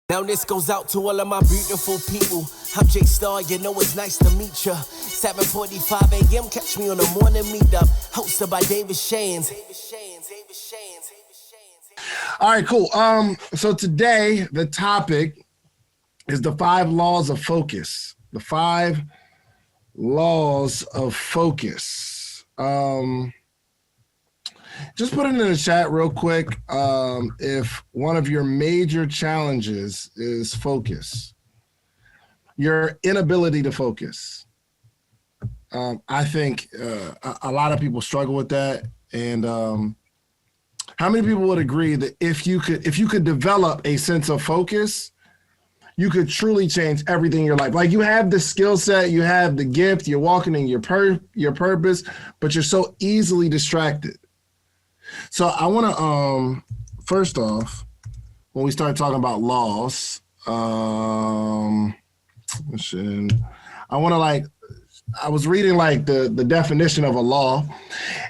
Now this goes out to all of my beautiful people. I'm J-Star, you know it's nice to meet ya. 7:45 a.m., catch me on the Morning Meetup, hosted by David Shands. All right, cool. So today the topic is the 5 laws of focus. The 5 laws of focus. Just put it in the chat real quick if one of your major challenges is focus, your inability to focus. I think a lot of people struggle with that. And how many people would agree that if you could develop a sense of focus, you could truly change everything in your life? Like, you have the skill set, you have the gift, you're walking in your purpose, but you're so easily distracted. So I want to, first off, when we start talking about laws, I was reading the definition of a law,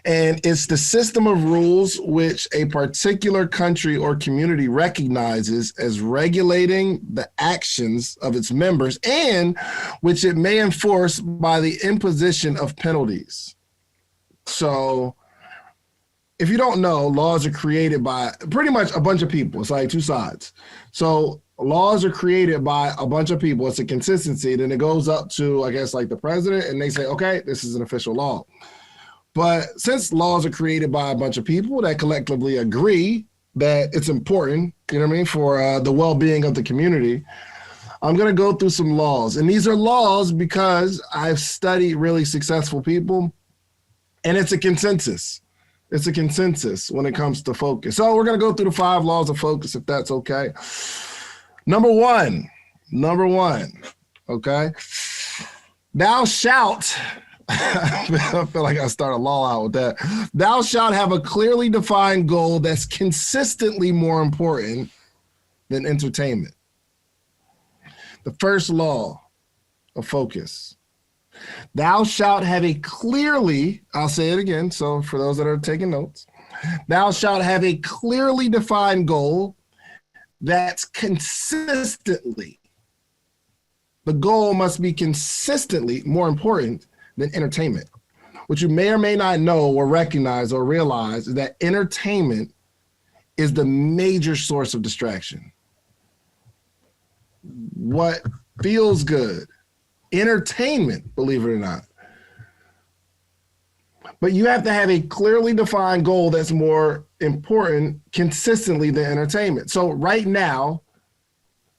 and it's the system of rules which a particular country or community recognizes as regulating the actions of its members and which it may enforce by the imposition of penalties. So, if you don't know, laws are created by pretty much a bunch of people. It's like two sides. So laws are created by a bunch of people. It's a consistency. Then it goes up to, I guess, like the president, and they say, okay, this is an official law. But since laws are created by a bunch of people that collectively agree that it's important, you know what I mean, for the well-being of the community, I'm going to go through some laws. And these are laws because I've studied really successful people, and it's a consensus. It's a consensus when it comes to focus. So we're going to go through the 5 laws of focus, if that's okay. Number one, okay? Thou shalt, I feel like I start a law out with that. Thou shalt have a clearly defined goal that's consistently more important than entertainment. The first law of focus. Thou shalt have a clearly, I'll say it again, so for those that are taking notes, thou shalt have a clearly defined goal that's consistently, the goal must be consistently more important than entertainment. What you may or may not know or recognize or realize is that entertainment is the major source of distraction. What feels good? Entertainment, believe it or not. But you have to have a clearly defined goal that's more important consistently than entertainment. So right now,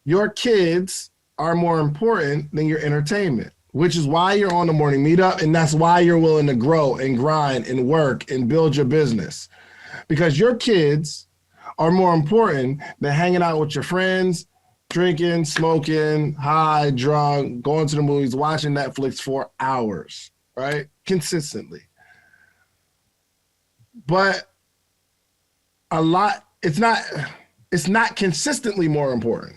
your kids are more important than your entertainment, which is why you're on the Morning Meetup, and that's why you're willing to grow and grind and work and build your business. Because your kids are more important than hanging out with your friends, drinking, smoking, high, drunk, going to the movies, watching Netflix for hours, right? Consistently. But it's not consistently more important.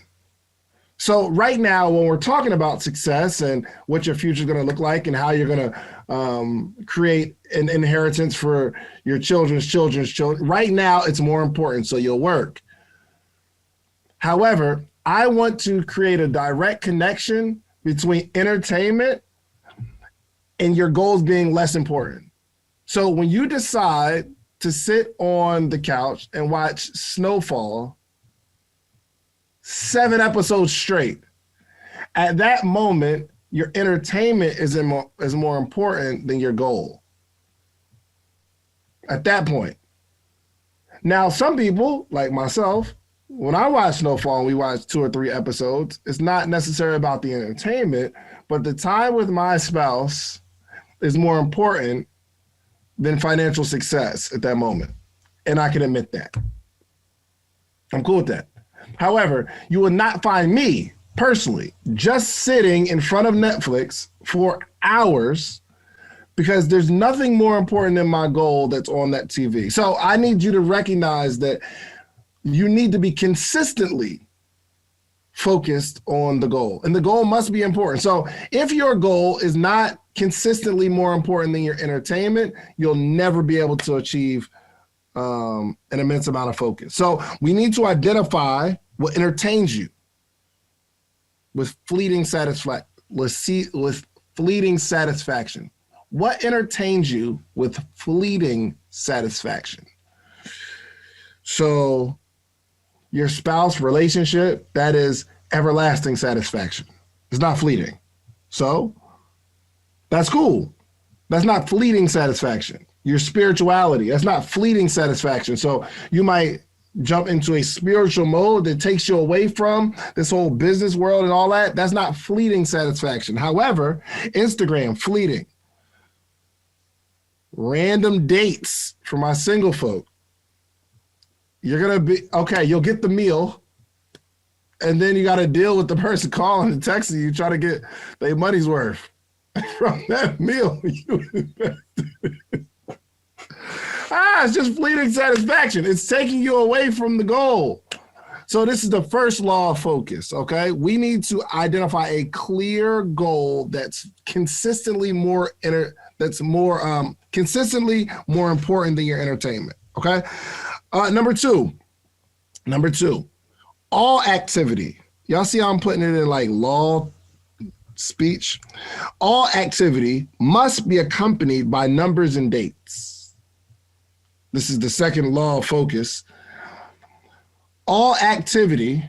So right now, when we're talking about success and what your future is going to look like and how you're going to create an inheritance for your children's children, right now it's more important, so you'll work. However, I want to create a direct connection between entertainment and your goals being less important. So when you decide to sit on the couch and watch Snowfall 7 episodes straight, at that moment, your entertainment is more important than your goal. At that point. Now, some people, like myself, when I watch Snowfall and we watch 2 or 3 episodes, it's not necessarily about the entertainment, but the time with my spouse is more important than financial success at that moment. And I can admit that. I'm cool with that. However, you will not find me personally just sitting in front of Netflix for hours because there's nothing more important than my goal that's on that TV. So I need you to recognize that you need to be consistently focused on the goal, and the goal must be important. So if your goal is not consistently more important than your entertainment, you'll never be able to achieve an immense amount of focus. So we need to identify what entertains you. with fleeting satisfaction. What entertains you with fleeting satisfaction? So your spouse relationship, that is everlasting satisfaction. It's not fleeting. So that's cool. That's not fleeting satisfaction. Your spirituality, that's not fleeting satisfaction. So you might jump into a spiritual mode that takes you away from this whole business world and all that. That's not fleeting satisfaction. However, Instagram, fleeting. Random dates for my single folk. You're going to be, okay, you'll get the meal, and then you got to deal with the person calling and texting you, trying to get their money's worth from that meal you invested. It's just fleeting satisfaction. It's taking you away from the goal. So this is the first law of focus, okay? We need to identify a clear goal that's consistently more consistently more important than your entertainment, okay? Number two, all activity. Y'all see how I'm putting it in like law speech? All activity must be accompanied by numbers and dates. This is the second law of focus. All activity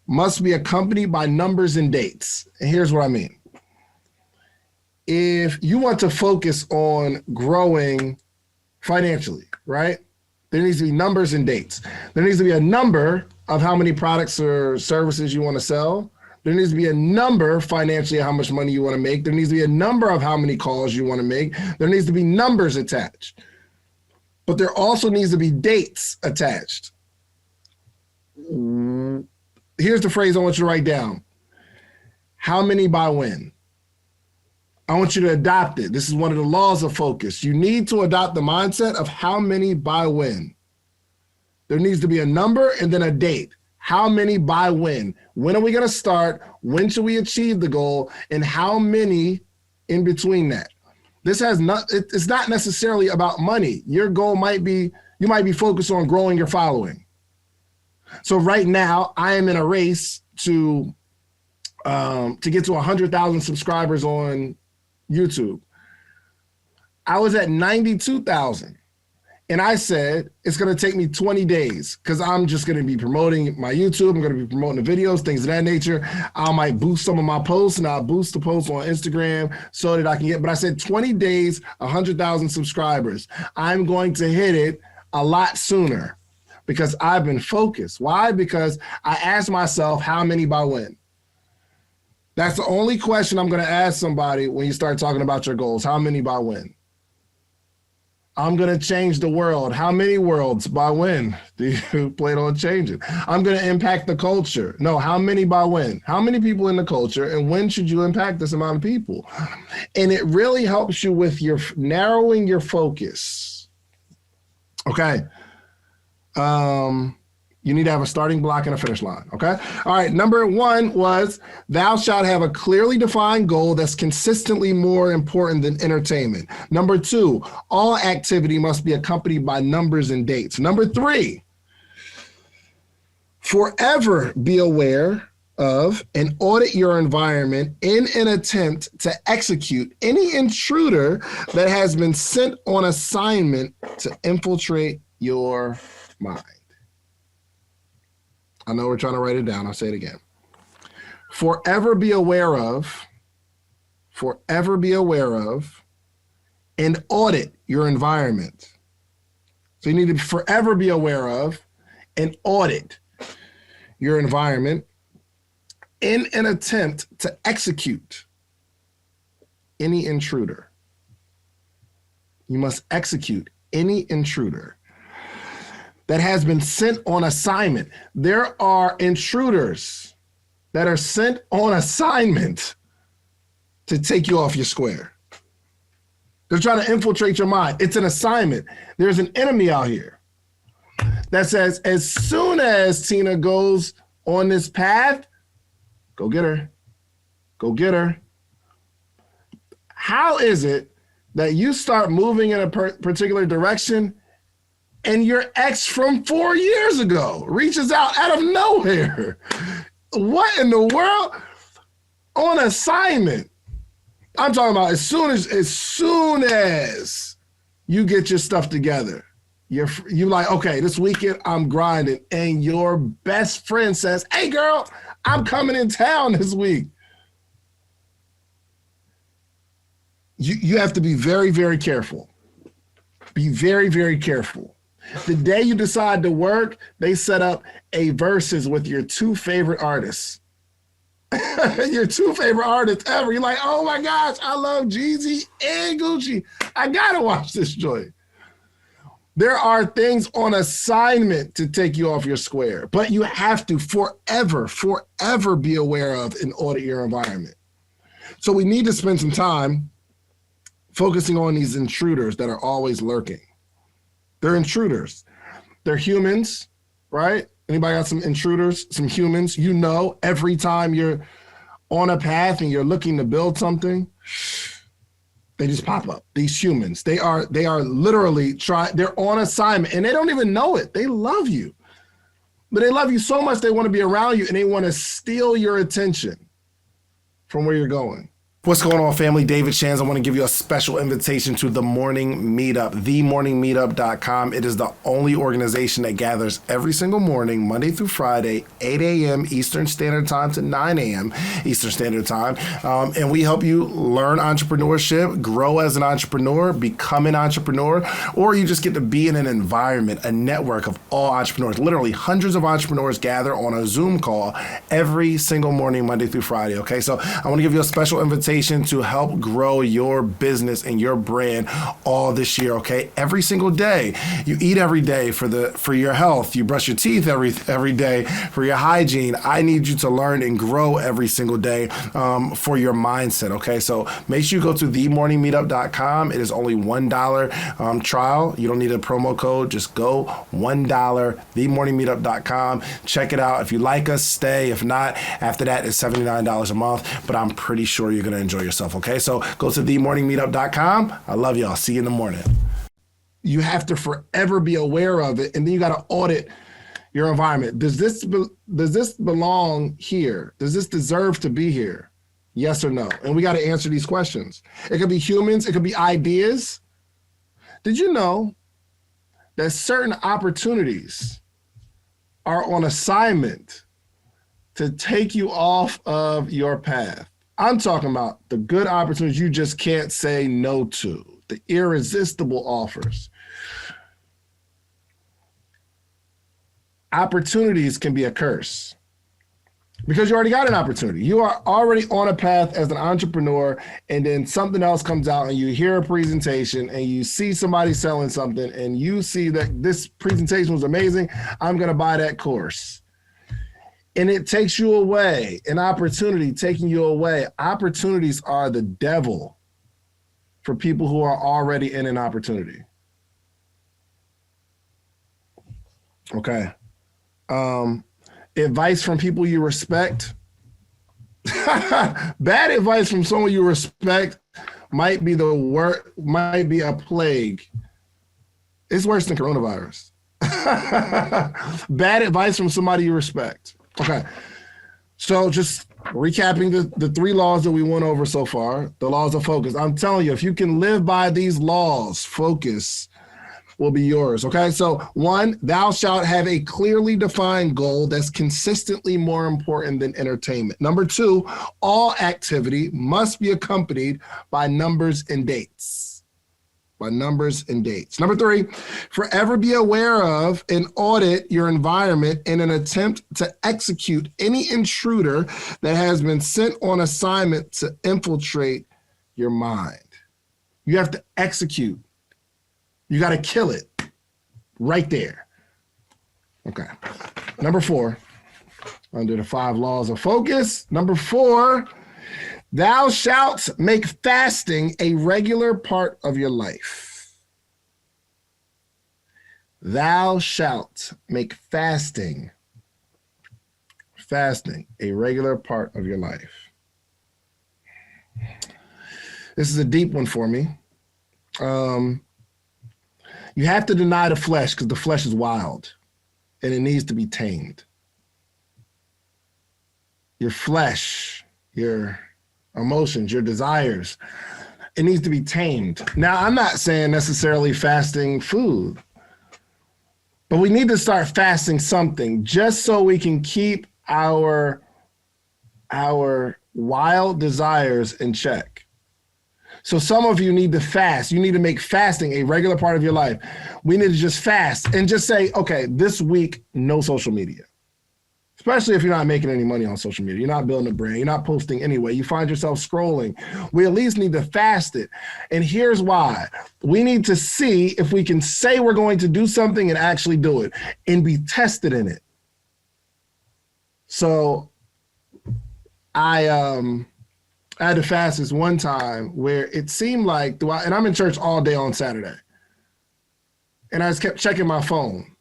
must be accompanied by numbers and dates. And here's what I mean. If you want to focus on growing financially, right? There needs to be numbers and dates. There needs to be a number of how many products or services you want to sell. There needs to be a number financially of how much money you want to make. There needs to be a number of how many calls you want to make. There needs to be numbers attached. But there also needs to be dates attached. Here's the phrase I want you to write down. How many by when? I want you to adopt it. This is one of the laws of focus. You need to adopt the mindset of how many by when. There needs to be a number and then a date. How many by when? When are we going to start? When should we achieve the goal? And how many in between that? This has not, it's not necessarily about money. Your goal might be, you might be focused on growing your following. So right now I am in a race to get to 100,000 subscribers on YouTube. I was at 92,000 and I said, it's going to take me 20 days because I'm just going to be promoting my YouTube. I'm going to be promoting the videos, things of that nature. I might boost some of my posts and I'll boost the posts on Instagram so that I can get, but I said 20 days, 100,000 subscribers. I'm going to hit it a lot sooner because I've been focused. Why? Because I asked myself, how many by when? That's the only question I'm going to ask somebody when you start talking about your goals. How many by when? I'm going to change the world. How many worlds by when? Do you plan on changing? I'm going to impact the culture. No, how many by when? How many people in the culture and when should you impact this amount of people? And it really helps you with your narrowing your focus. Okay. You need to have a starting block and a finish line, okay? All right, number one was, thou shalt have a clearly defined goal that's consistently more important than entertainment. Number two, all activity must be accompanied by numbers and dates. Number three, forever be aware of and audit your environment in an attempt to execute any intruder that has been sent on assignment to infiltrate your mind. I know we're trying to write it down. I'll say it again. Forever be aware of, and audit your environment. So you need to forever be aware of and audit your environment in an attempt to execute any intruder. You must execute any intruder that has been sent on assignment. There are intruders that are sent on assignment to take you off your square. They're trying to infiltrate your mind. It's an assignment. There's an enemy out here that says, as soon as Tina goes on this path, go get her. Go get her. How is it that you start moving in a particular direction and your ex from 4 years ago reaches out of nowhere? What in the world? On assignment. I'm talking about as soon as you get your stuff together, you're like, okay, this weekend I'm grinding, and your best friend says, hey girl, I'm coming in town this week. You have to be very, very careful. Be very, very careful. The day you decide to work, they set up a versus with your two favorite artists. Your two favorite artists ever. You're like, oh my gosh, I love Jeezy and Gucci. I gotta watch this joint. There are things on assignment to take you off your square, but you have to forever be aware of and audit your environment. So we need to spend some time focusing on these intruders that are always lurking. They're intruders. They're humans, right? Anybody got some intruders, some humans? You know, every time you're on a path and you're looking to build something, they just pop up. These humans, they are literally they're on assignment and they don't even know it. They love you. But they love you so much they want to be around you and they want to steal your attention from where you're going. What's going on, family? David Shands. I want to give you a special invitation to the Morning Meetup, themorningmeetup.com. It is the only organization that gathers every single morning, Monday through Friday, 8 a.m. Eastern Standard Time to 9 a.m. Eastern Standard Time. And we help you learn entrepreneurship, grow as an entrepreneur, become an entrepreneur, or you just get to be in an environment, a network of all entrepreneurs. Literally hundreds of entrepreneurs gather on a Zoom call every single morning, Monday through Friday. Okay, so I want to give you a special invitation to help grow your business and your brand all this year, okay? Every single day. You eat every day for your health. You brush your teeth every day for your hygiene. I need you to learn and grow every single day for your mindset, okay? So make sure you go to themorningmeetup.com. It is only $1 trial. You don't need a promo code. Just go $1, themorningmeetup.com. Check it out. If you like us, stay. If not, after that, it's $79 a month, but I'm pretty sure you're going to enjoy yourself, okay? So go to themorningmeetup.com. I love y'all. See you in the morning. You have to forever be aware of it, and then you got to audit your environment. Does this belong here? Does this deserve to be here? Yes or no? And we got to answer these questions. It could be humans. It could be ideas. Did you know that certain opportunities are on assignment to take you off of your path? I'm talking about the good opportunities you just can't say no to, the irresistible offers. Opportunities can be a curse because you already got an opportunity. You are already on a path as an entrepreneur, and then something else comes out and you hear a presentation and you see somebody selling something and you see that this presentation was amazing. I'm going to buy that course. And it takes you away, an opportunity taking you away. Opportunities are the devil for people who are already in an opportunity. Okay. Advice from people you respect. Bad advice from someone you respect might be a plague. It's worse than coronavirus. Bad advice from somebody you respect. Okay, so just recapping the three laws that we went over so far, the laws of focus. I'm telling you, if you can live by these laws, focus will be yours, okay? So 1, thou shalt have a clearly defined goal that's consistently more important than entertainment. Number 2, all activity must be accompanied by numbers and dates. Number 3, forever be aware of and audit your environment in an attempt to execute any intruder that has been sent on assignment to infiltrate your mind. You have to execute. You got to kill it right there. Okay. Number 4, under the 5 laws of focus. Number 4, thou shalt make fasting a regular part of your life. Thou shalt make fasting a regular part of your life. This is a deep one for me. You have to deny the flesh because the flesh is wild and it needs to be tamed. your flesh, your emotions, your desires. It needs to be tamed. Now, I'm not saying necessarily fasting food, but we need to start fasting something just so we can keep our wild desires in check. So some of you need to fast. You need to make fasting a regular part of your life. We need to just fast and just say, okay, this week, no social media. Especially if you're not making any money on social media. You're not building a brand. You're not posting anyway. You find yourself scrolling. We at least need to fast it. And here's why. We need to see if we can say we're going to do something and actually do it and be tested in it. So I had to fast this one time where it seemed like, and I'm in church all day on Saturday. And I just kept checking my phone.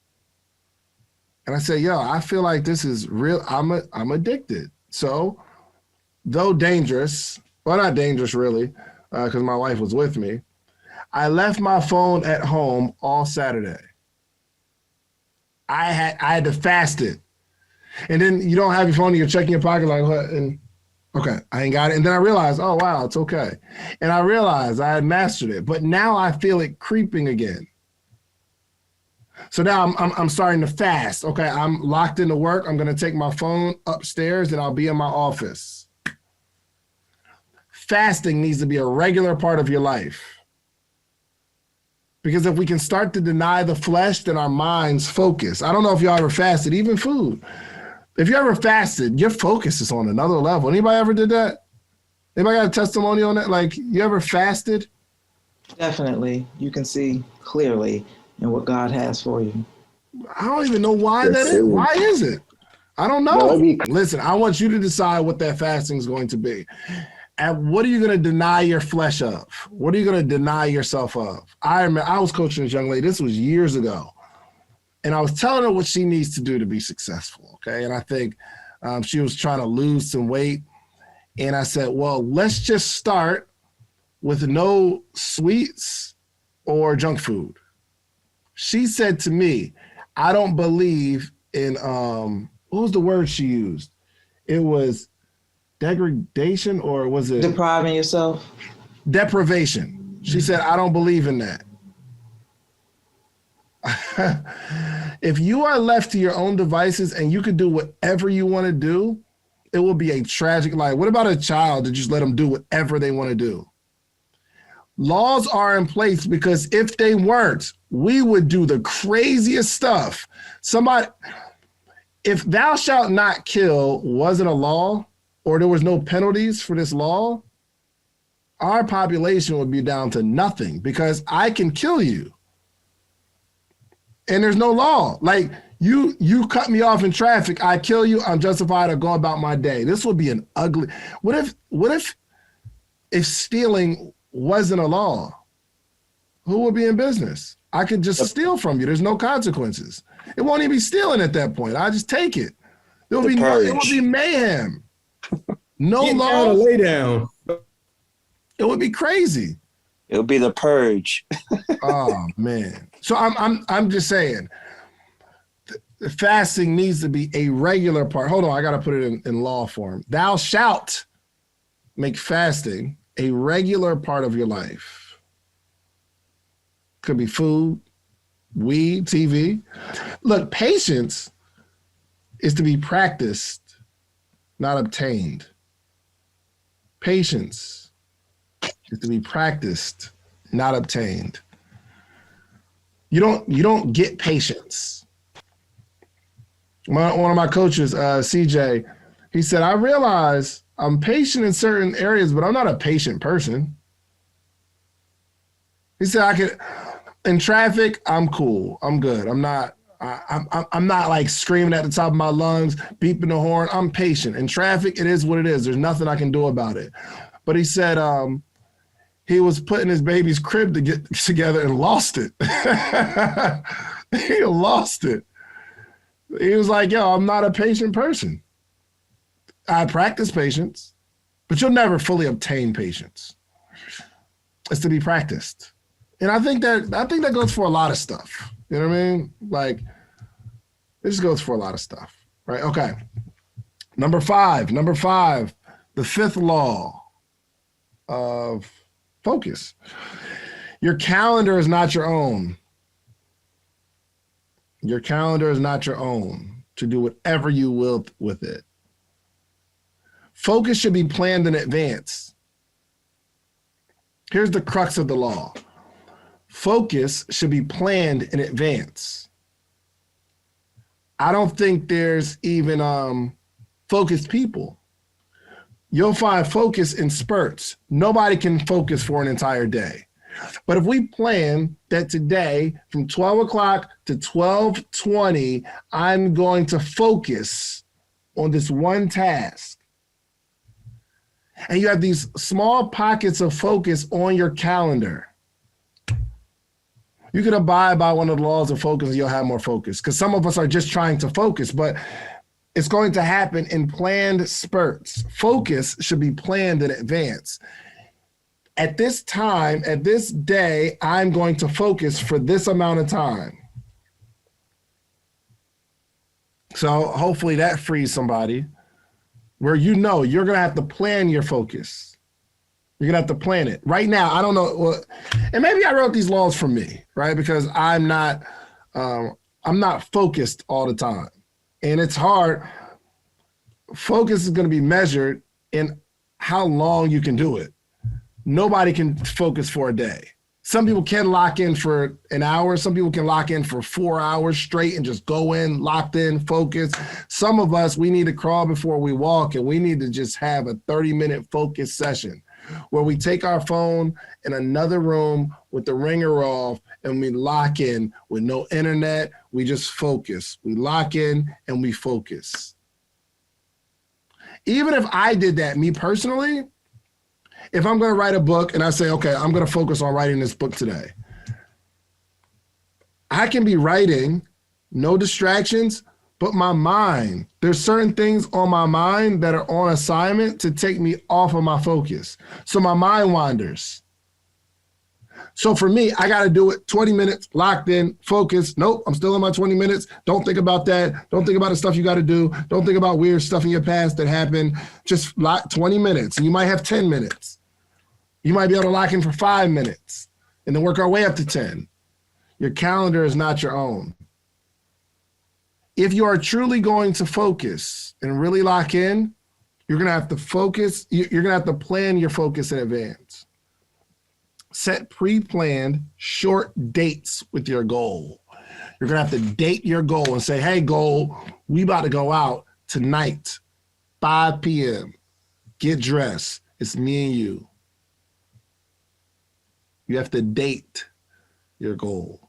And I said, yo, I feel like this is real. I'm addicted. So though dangerous, well, not dangerous really, because my wife was with me, I left my phone at home all Saturday. I had to fast it. And then you don't have your phone and you're checking your pocket like, what? And okay, I ain't got it. And then I realized, oh, wow, it's okay. And I realized I had mastered it. But now I feel it creeping again. So now I'm starting to fast. Okay, I'm locked into work. I'm going to take my phone upstairs and I'll be in my office. Fasting needs to be a regular part of your life. Because if we can start to deny the flesh, then our minds focus. I don't know if y'all ever fasted, even food. If you ever fasted, your focus is on another level. Anybody ever did that? Anybody got a testimony on that? Like, you ever fasted? Definitely. You can see clearly in what God has for you. I don't even know why that is. Why is it? I don't know. Listen, I want you to decide what that fasting is going to be. And what are you going to deny your flesh of? What are you going to deny yourself of? I remember I was coaching this young lady. This was years ago. And I was telling her what she needs to do to be successful, okay? And I think she was trying to lose some weight. And I said, well, let's just start with no sweets or junk food. She said to me, I don't believe in, what was the word she used? It was degradation, or was it? Depriving yourself. Deprivation. She said, I don't believe in that. If you are left to your own devices and you could do whatever you want to do, it will be a tragic life. What about a child that just let them do whatever they want to do? Laws are in place because if they weren't, we would do the craziest stuff. If thou shalt not kill wasn't a law, or there was no penalties for this law, our population would be down to nothing because I can kill you. And there's no law. Like you cut me off in traffic, I kill you, I'm justified to go about my day. This would be an ugly. What if stealing wasn't a law? Who would be in business? I could just steal from you. There's no consequences. It won't even be stealing at that point. I just take it. It will be mayhem. No law. Lay down. It would be crazy. It would be the purge. Oh man. So I'm just saying, the fasting needs to be a regular part. Hold on, I gotta put it in law form. Thou shalt make fasting a regular part of your life. Could be food, weed, TV. Look, patience is to be practiced, not obtained. Patience is to be practiced, not obtained. You don't get patience. One of my coaches, CJ, he said, I realize I'm patient in certain areas, but I'm not a patient person. He said, in traffic, I'm cool. I'm good. I'm not like screaming at the top of my lungs, beeping the horn. I'm patient. In traffic, it is what it is. There's nothing I can do about it. But he said he was putting his baby's crib to get together and lost it. He lost it. He was like, yo, I'm not a patient person. I practice patience, but you'll never fully obtain patience. It's to be practiced. And I think that goes for a lot of stuff. You know what I mean? Like, it just goes for a lot of stuff, right? Okay. Number five, the fifth law of focus. Your calendar is not your own. Your calendar is not your own to do whatever you will with it. Focus should be planned in advance. Here's the crux of the law. Focus should be planned in advance. I don't think there's even focused people. You'll find focus in spurts. Nobody can focus for an entire day. But if we plan that today from 12 o'clock to 12:20, I'm going to focus on this one task. And you have these small pockets of focus on your calendar. You can abide by one of the laws of focus and you'll have more focus. Because some of us are just trying to focus, but it's going to happen in planned spurts. Focus should be planned in advance. At this time, at this day, I'm going to focus for this amount of time. So hopefully that frees somebody where you know you're going to have to plan your focus. You're going to have to plan it. Right now, I don't know. And maybe I wrote these laws for me, right? Because I'm not focused all the time. And it's hard. Focus is going to be measured in how long you can do it. Nobody can focus for a day. Some people can lock in for an hour. Some people can lock in for 4 hours straight and just go in, locked in, focus. Some of us, we need to crawl before we walk, and we need to just have a 30-minute focus session where we take our phone in another room with the ringer off and we lock in with no internet. We just focus. We lock in and we focus. Even if I did that, me personally, if I'm going to write a book and I say, okay, I'm going to focus on writing this book today, I can be writing, no distractions, but my mind, there's certain things on my mind that are on assignment to take me off of my focus. So my mind wanders. So for me, I got to do it 20 minutes, locked in, focus. Nope, I'm still in my 20 minutes. Don't think about that. Don't think about the stuff you got to do. Don't think about weird stuff in your past that happened. Just lock 20 minutes. And you might have 10 minutes. You might be able to lock in for 5 minutes and then work our way up to 10. Your calendar is not your own. If you are truly going to focus and really lock in, you're going to have to focus. You're going to have to plan your focus in advance. Set pre-planned short dates with your goal. You're going to have to date your goal and say, hey, goal, we about to go out tonight, 5 p.m. Get dressed. It's me and you. You have to date your goal.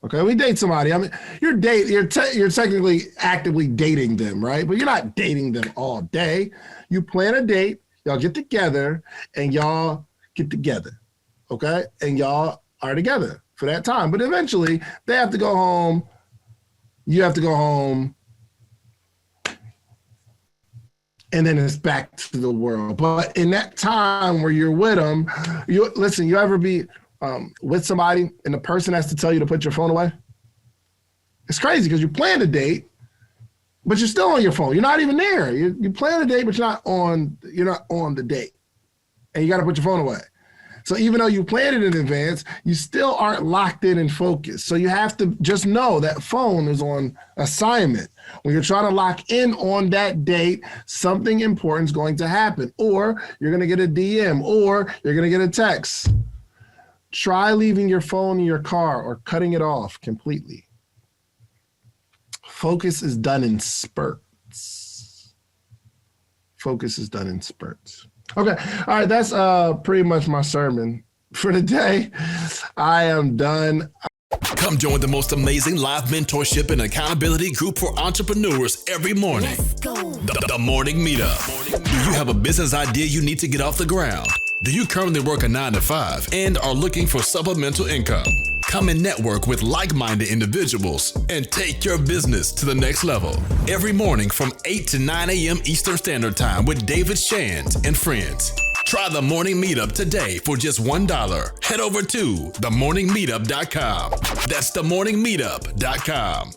Okay, we date somebody. I mean, you're technically actively dating them, right? But you're not dating them all day. You plan a date, y'all get together, and y'all get together, okay? And y'all are together for that time. But eventually, they have to go home. You have to go home. And then it's back to the world. But in that time where you're with them, you ever be with somebody and the person has to tell you to put your phone away? It's crazy because you plan a date, but you're still on your phone. You're not even there. You plan a date, but you're not on the date. And you got to put your phone away. So even though you planned it in advance, you still aren't locked in and focused. So you have to just know that phone is on assignment. When you're trying to lock in on that date, something important is going to happen, or you're going to get a DM, or you're going to get a text. Try leaving your phone in your car or cutting it off completely. Focus is done in spurts. Focus is done in spurts. Okay, all right, that's pretty much my sermon for today. I am done. Come join the most amazing live mentorship and accountability group for entrepreneurs every morning. The Morning Meetup. Do you have a business idea you need to get off the ground? Do you currently work a 9-to-5 and are looking for supplemental income? Come and network with like-minded individuals and take your business to the next level. Every morning from 8 to 9 a.m. Eastern Standard Time with David Shands and friends. Try the Morning Meetup today for just $1. Head over to themorningmeetup.com. That's themorningmeetup.com.